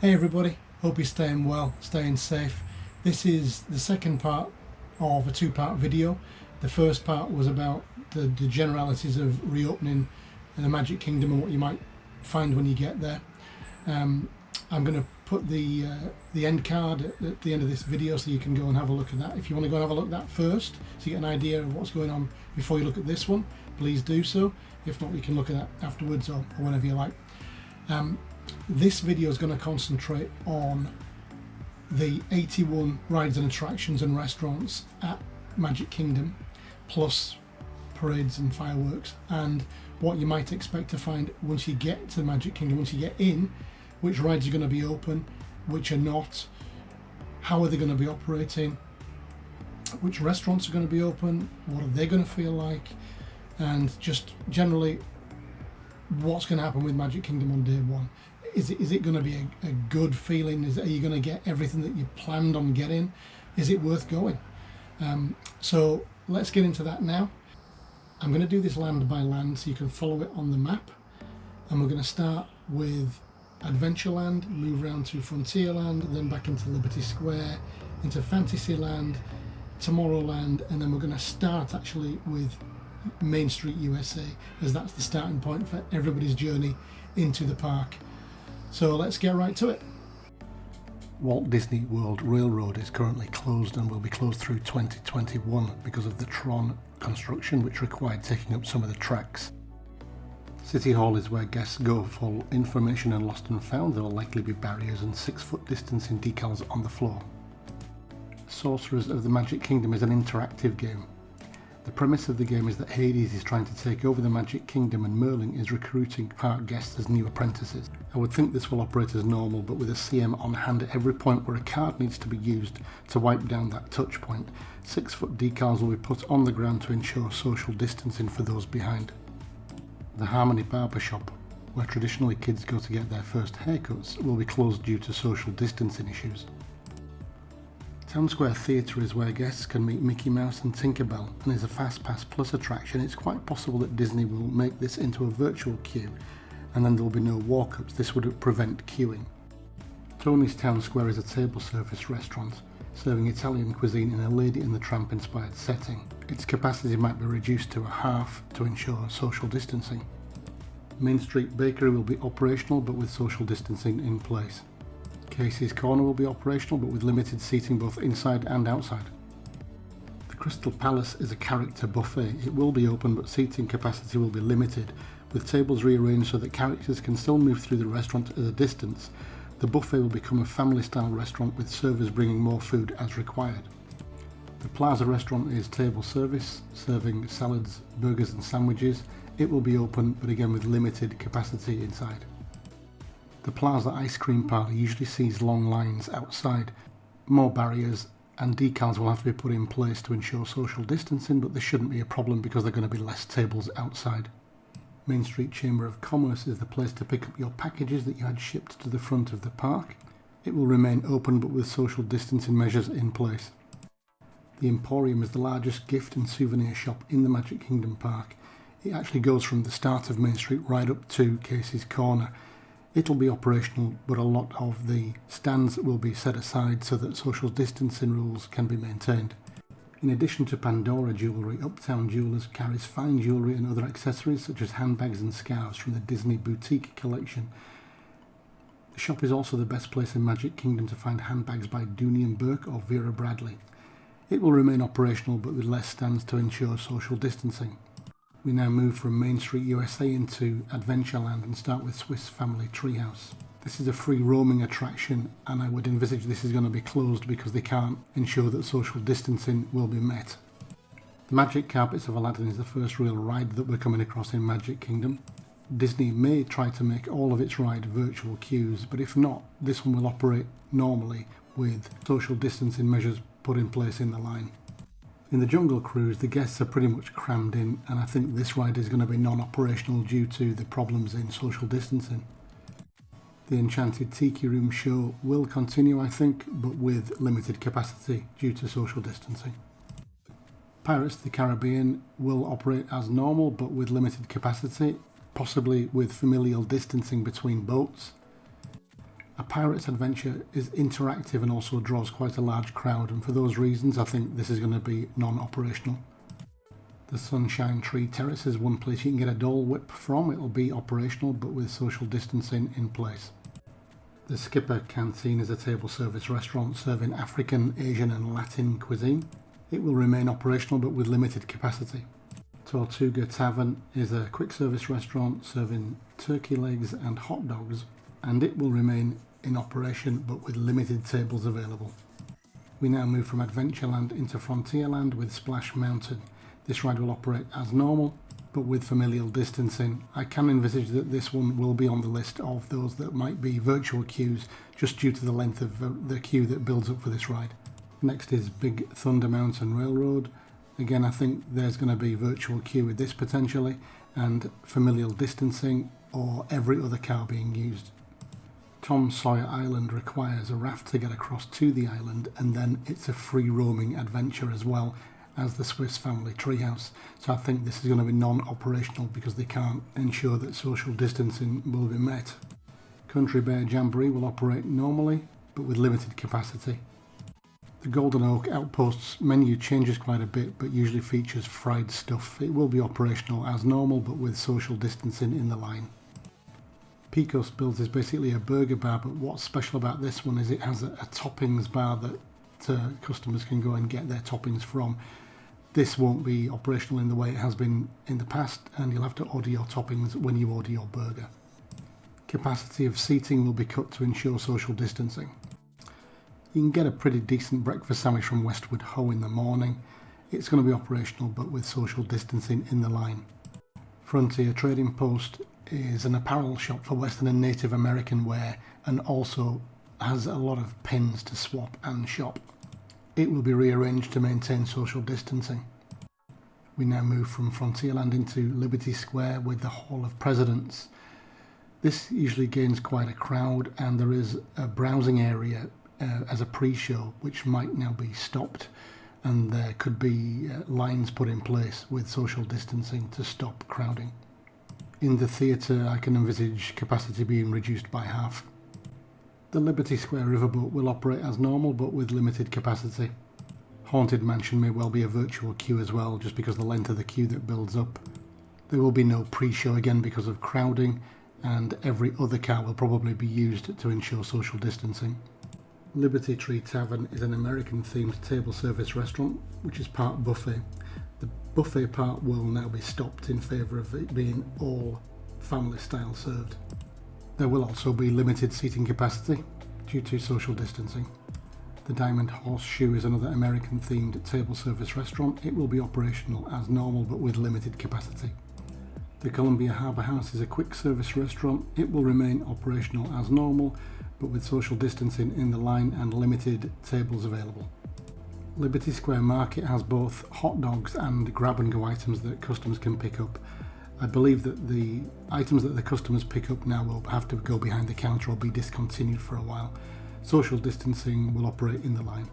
Hey everybody, hope you're staying well, staying safe. This is the second part of a two-part video. The first part was about the generalities of reopening the Magic Kingdom and what you might find when you get there. I'm going to put the end card at the end of this video so you can go and have a look at that. If you want to go and have a look at that first, so you get an idea of what's going on before you look at this one, please do so. If not, you can look at that afterwards or whenever you like. This video is going to concentrate on the 81 rides and attractions and restaurants at Magic Kingdom, plus parades and fireworks, and what you might expect to find once you get to the Magic Kingdom, once you get in, which rides are going to be open, which are not, how are they going to be operating, which restaurants are going to be open, what are they going to feel like, and just generally what's going to happen with Magic Kingdom on day one. Is it going to be a good feeling? Are you going to get everything that you planned on getting? Is it worth going? So let's get into that now. I'm going to do this land by land so you can follow it on the map. And we're going to start with Adventureland, move around to Frontierland, then back into Liberty Square, into Fantasyland, Tomorrowland, and then we're going to start actually with Main Street USA, as that's the starting point for everybody's journey into the park. So let's get right to it. Walt Disney World Railroad is currently closed and will be closed through 2021 because of the Tron construction, which required taking up some of the tracks. City Hall is where guests go for information and lost and found. There will likely be barriers and 6-foot distancing decals on the floor. Sorcerers of the Magic Kingdom is an interactive game. The premise of the game is that Hades is trying to take over the Magic Kingdom and Merlin is recruiting park guests as new apprentices. I would think this will operate as normal, but with a CM on hand at every point where a card needs to be used to wipe down that touch point. 6-foot decals will be put on the ground to ensure social distancing for those behind. The Harmony Barber Shop, where traditionally kids go to get their first haircuts, will be closed due to social distancing issues. Town Square Theatre is where guests can meet Mickey Mouse and Tinkerbell, and is a Fast Pass Plus attraction. It's quite possible that Disney will make this into a virtual queue, and then there will be no walk-ups. This would prevent queuing. Tony's Town Square is a table service restaurant, serving Italian cuisine in a Lady and the Tramp inspired setting. Its capacity might be reduced to a half to ensure social distancing. Main Street Bakery will be operational but with social distancing in place. Casey's Corner will be operational but with limited seating both inside and outside. The Crystal Palace is a character buffet. It will be open but seating capacity will be limited, with tables rearranged so that characters can still move through the restaurant at a distance. The buffet will become a family-style restaurant with servers bringing more food as required. The Plaza Restaurant is table service, serving salads, burgers and sandwiches. It will be open but again with limited capacity inside. The Plaza Ice Cream Parlour usually sees long lines outside. More barriers and decals will have to be put in place to ensure social distancing, but this shouldn't be a problem because there are going to be less tables outside. Main Street Chamber of Commerce is the place to pick up your packages that you had shipped to the front of the park. It will remain open but with social distancing measures in place. The Emporium is the largest gift and souvenir shop in the Magic Kingdom park. It actually goes from the start of Main Street right up to Casey's Corner. It'll be operational, but a lot of the stands will be set aside so that social distancing rules can be maintained. In addition to Pandora jewellery, Uptown Jewellers carries fine jewellery and other accessories such as handbags and scarves from the Disney Boutique collection. The shop is also the best place in Magic Kingdom to find handbags by Dooney and Burke or Vera Bradley. It will remain operational but with less stands to ensure social distancing. We now move from Main Street USA into Adventureland and start with Swiss Family Treehouse. This is a free roaming attraction and I would envisage this is going to be closed because they can't ensure that social distancing will be met. The Magic Carpets of Aladdin is the first real ride that we're coming across in Magic Kingdom. Disney may try to make all of its ride virtual queues, but if not, this one will operate normally with social distancing measures put in place in the line. In the Jungle Cruise, the guests are pretty much crammed in, and I think this ride is going to be non-operational due to the problems in social distancing. The Enchanted Tiki Room show will continue, I think, but with limited capacity due to social distancing. Pirates of the Caribbean will operate as normal, but with limited capacity, possibly with familial distancing between boats. A pirate's adventure is interactive and also draws quite a large crowd, and for those reasons I think this is going to be non-operational. The Sunshine Tree Terrace is one place you can get a Dole Whip from. It'll be operational but with social distancing in place. The Skipper Canteen is a table service restaurant serving African, Asian and Latin cuisine. It will remain operational but with limited capacity. Tortuga Tavern is a quick service restaurant serving turkey legs and hot dogs, and it will remain in operation but with limited tables available. We now move from Adventureland into Frontierland with Splash Mountain. This ride will operate as normal but with familial distancing. I can envisage that this one will be on the list of those that might be virtual queues just due to the length of the queue that builds up for this ride. Next is Big Thunder Mountain Railroad. Again, I think there's going to be virtual queue with this potentially, and familial distancing or every other car being used. Tom Sawyer Island requires a raft to get across to the island, and then it's a free roaming adventure as well as the Swiss Family Treehouse. So I think this is going to be non-operational because they can't ensure that social distancing will be met. Country Bear Jamboree will operate normally but with limited capacity. The Golden Oak Outpost's menu changes quite a bit but usually features fried stuff. It will be operational as normal but with social distancing in the line. Picos Bills is basically a burger bar, but what's special about this one is it has a toppings bar that customers can go and get their toppings from. This won't be operational in the way it has been in the past, and you'll have to order your toppings when you order your burger. Capacity of seating will be cut to ensure social distancing. You can get a pretty decent breakfast sandwich from Westward Ho in the morning. It's going to be operational but with social distancing in the line. Frontier Trading Post is an apparel shop for Western and Native American wear and also has a lot of pins to swap and shop. It will be rearranged to maintain social distancing. We now move from Frontierland into Liberty Square with the Hall of Presidents. This usually gains quite a crowd, and there is a browsing area as a pre-show which might now be stopped, and there could be lines put in place with social distancing to stop crowding. In the theatre I can envisage capacity being reduced by half. The Liberty Square riverboat will operate as normal but with limited capacity. Haunted Mansion may well be a virtual queue as well, just because of the length of the queue that builds up. There will be no pre-show again because of crowding, and every other car will probably be used to ensure social distancing. Liberty Tree Tavern is an American-themed table service restaurant which is part buffet. The buffet part will now be stopped in favour of it being all family style served. There will also be limited seating capacity due to social distancing. The Diamond Horseshoe is another American-themed table service restaurant. It will be operational as normal but with limited capacity. The Columbia Harbour House is a quick service restaurant. It will remain operational as normal but with social distancing in the line and limited tables available. Liberty Square Market has both hot dogs and grab-and-go items that customers can pick up. I believe that the items that the customers pick up now will have to go behind the counter or be discontinued for a while. Social distancing will operate in the line.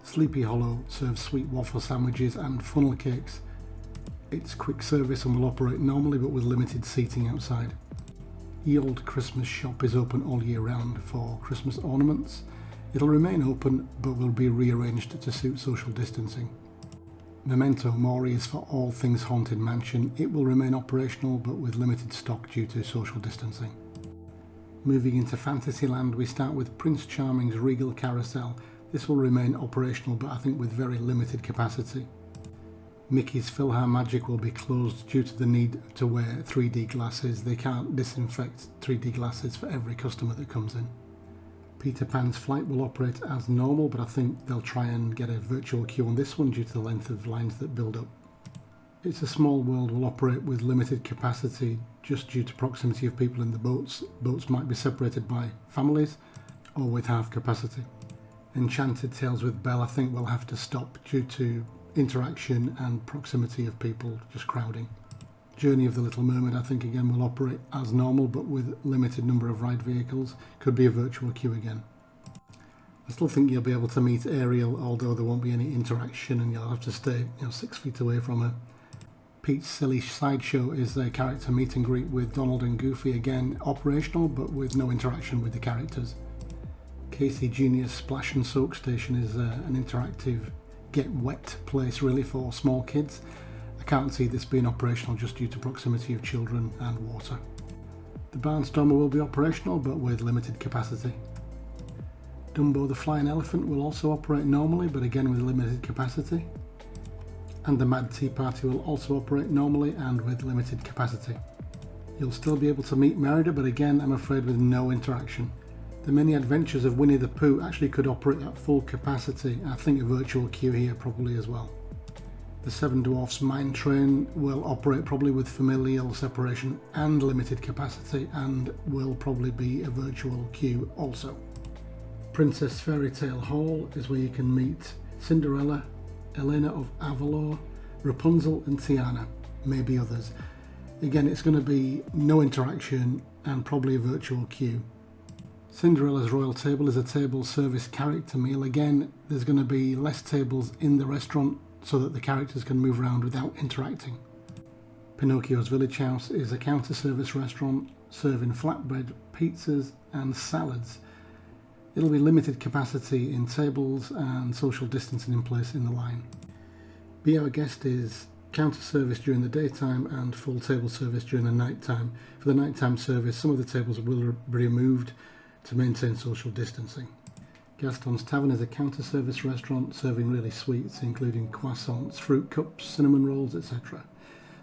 Sleepy Hollow serves sweet waffle sandwiches and funnel cakes. It's quick service and will operate normally but with limited seating outside. Ye Olde Christmas Shop is open all year round for Christmas ornaments. It'll remain open but will be rearranged to suit social distancing. Memento Mori is for all things Haunted Mansion. It will remain operational but with limited stock due to social distancing. Moving into Fantasyland, we start with Prince Charming's Regal Carousel. This will remain operational but I think with very limited capacity. Mickey's Philharmagic will be closed due to the need to wear 3D glasses. They can't disinfect 3D glasses for every customer that comes in. Peter Pan's Flight will operate as normal, but I think they'll try and get a virtual queue on this one due to the length of lines that build up. It's a Small World will operate with limited capacity just due to proximity of people in the boats. Boats might be separated by families or with half capacity. Enchanted Tales with Belle I think will have to stop due to interaction and proximity of people just crowding. Journey of the Little Mermaid I think again will operate as normal but with limited number of ride vehicles. Could be a virtual queue again. I still think you'll be able to meet Ariel, although there won't be any interaction and you'll have to stay 6 feet away from her. Pete's Silly Sideshow is a character meet and greet with Donald and Goofy, again operational but with no interaction with the characters. Casey Jr.'s Splash and Soak Station is an interactive get wet place really for small kids. I can't see this being operational just due to proximity of children and water. The Barnstormer will be operational but with limited capacity. Dumbo the Flying Elephant will also operate normally but again with limited capacity. And the Mad Tea Party will also operate normally and with limited capacity. You'll still be able to meet Merida but again I'm afraid with no interaction. The Mini Adventures of Winnie the Pooh actually could operate at full capacity. I think a virtual queue here probably as well. The Seven Dwarfs Mine Train will operate probably with familial separation and limited capacity and will probably be a virtual queue also. Princess Fairytale Hall is where you can meet Cinderella, Elena of Avalor, Rapunzel and Tiana, maybe others. Again, it's going to be no interaction and probably a virtual queue. Cinderella's Royal Table is a table service character meal. Again, there's going to be less tables in the restaurant so that the characters can move around without interacting. Pinnochio's Village House is a counter service restaurant serving flatbread, pizzas and salads. It'll be limited capacity in tables and social distancing in place in the line. Be Our Guest is counter service during the daytime and full table service during the night time. For the nighttime service, some of the tables will be removed to maintain social distancing. Gaston's Tavern is a counter service restaurant serving really sweets including croissants, fruit cups, cinnamon rolls, etc.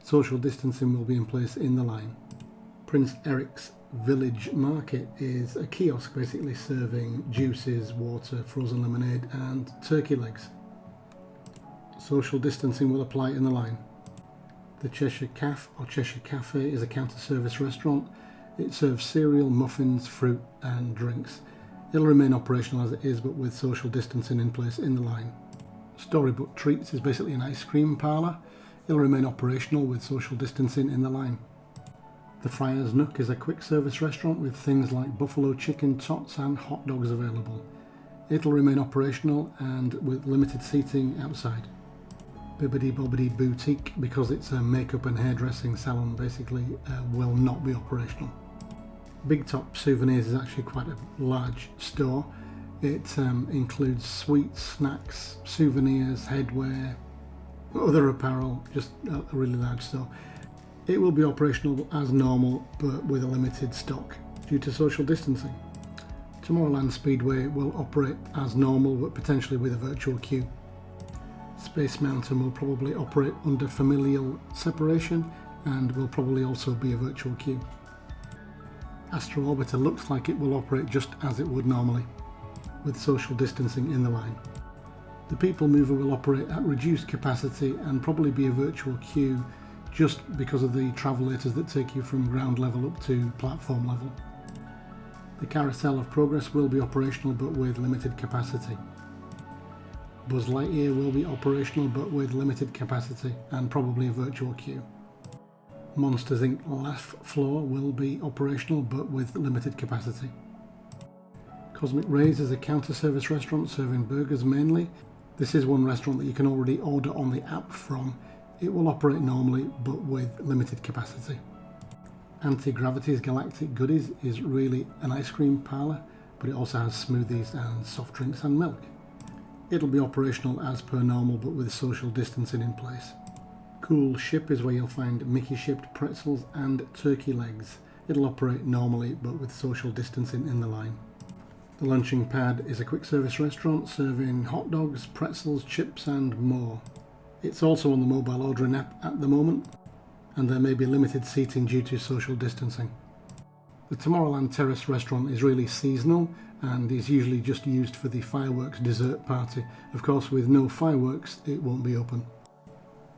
Social distancing will be in place in the line. Prince Eric's Village Market is a kiosk basically serving juices, water, frozen lemonade and turkey legs. Social distancing will apply in the line. The Cheshire Cafe or Cheshire Cafe is a counter service restaurant. It serves cereal, muffins, fruit and drinks. It'll remain operational as it is but with social distancing in place in the line. Storybook Treats is basically an ice cream parlour. It'll remain operational with social distancing in the line. The Friar's Nook is a quick service restaurant with things like buffalo chicken, tots and hot dogs available. It'll remain operational and with limited seating outside. Bibbidi Bobbidi Boutique, because it's a makeup and hairdressing salon basically, will not be operational. Big Top Souvenirs is actually quite a large store. It includes sweets, snacks, souvenirs, headwear, other apparel, just a really large store. It will be operational as normal but with a limited stock due to social distancing. Tomorrowland Speedway will operate as normal but potentially with a virtual queue. Space Mountain will probably operate under familial separation and will probably also be a virtual queue. Astro Orbiter looks like it will operate just as it would normally, with social distancing in the line. The People Mover will operate at reduced capacity and probably be a virtual queue just because of the travellators that take you from ground level up to platform level. The Carousel of Progress will be operational but with limited capacity. Buzz Lightyear will be operational but with limited capacity and probably a virtual queue. Monsters Inc. Laugh Floor will be operational but with limited capacity. Cosmic Rays is a counter service restaurant serving burgers mainly. This is one restaurant that you can already order on the app from. It will operate normally but with limited capacity. Anti-Gravity's Galactic Goodies is really an ice cream parlour, but it also has smoothies and soft drinks and milk. It'll be operational as per normal but with social distancing in place. Cool Ship is where you'll find Mickey shipped pretzels and turkey legs. It'll operate normally but with social distancing in the line. The Lunching Pad is a quick service restaurant serving hot dogs, pretzels, chips and more. It's also on the mobile ordering app at the moment and there may be limited seating due to social distancing. The Tomorrowland Terrace restaurant is really seasonal and is usually just used for the fireworks dessert party. Of course, with no fireworks it won't be open.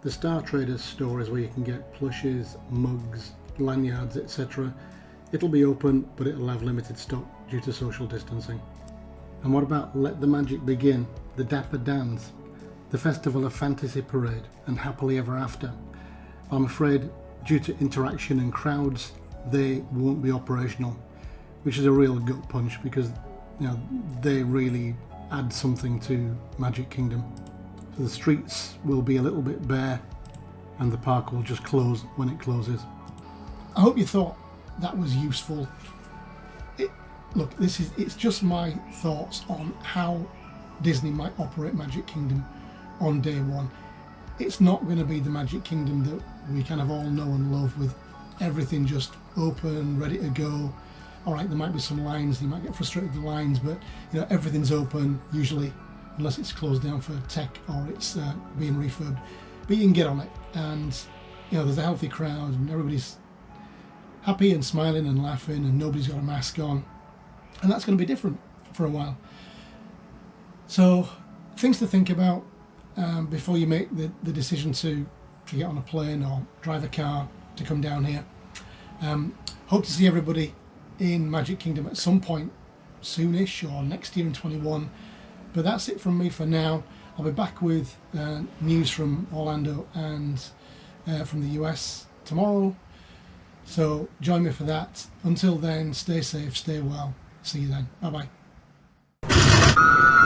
The Star Traders store is where you can get plushes, mugs, lanyards, etc. It'll be open but it'll have limited stock due to social distancing. And what about Let the Magic Begin, the Dapper Dans, the Festival of Fantasy Parade and Happily Ever After? I'm afraid due to interaction and crowds they won't be operational, which is a real gut punch because they really add something to Magic Kingdom. So the streets will be a little bit bare and the park will just close when it closes. I hope you thought that was useful. look, it's just my thoughts on how Disney might operate Magic Kingdom on day one. It's not going to be the Magic Kingdom that we kind of all know and love, with everything just open, ready to go. All right, there might be some lines, you might get frustrated with the lines, but you know, everything's open usually, unless it's closed down for tech or it's being refurbed. But you can get on it, and you know, there's a healthy crowd, and everybody's happy and smiling and laughing, and nobody's got a mask on, and that's going to be different for a while. So, things to think about before you make the decision to get on a plane or drive a car to come down here. Hope to see everybody in Magic Kingdom at some point soonish, or next year in 21. But that's it from me for now. I'll be back with news from Orlando and from the US tomorrow. So join me for that. Until then, stay safe, stay well. See you then. Bye bye.